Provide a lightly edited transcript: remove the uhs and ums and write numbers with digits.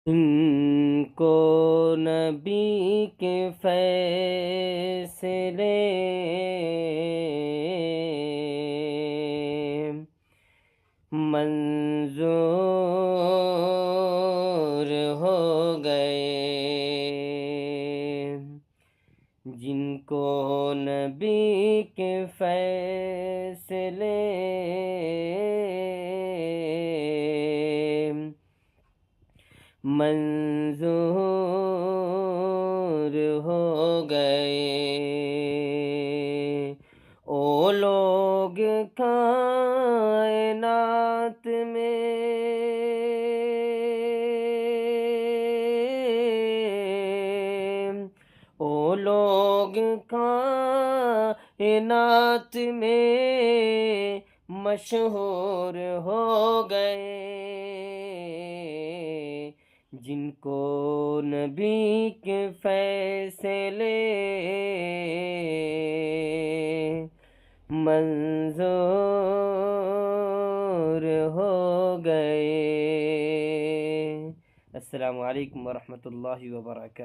ان کو نبی کے فیصلے منظور ہو گئے، جن کو نبی کے فیصلے منظور ہو گئے، او لوگ کائنات میں او لوگ کائنات میں مشہور ہو گئے، جن کو نبی کے فیصلے منظور ہو گئے۔ السلام علیکم ورحمۃ اللہ وبرکاتہ۔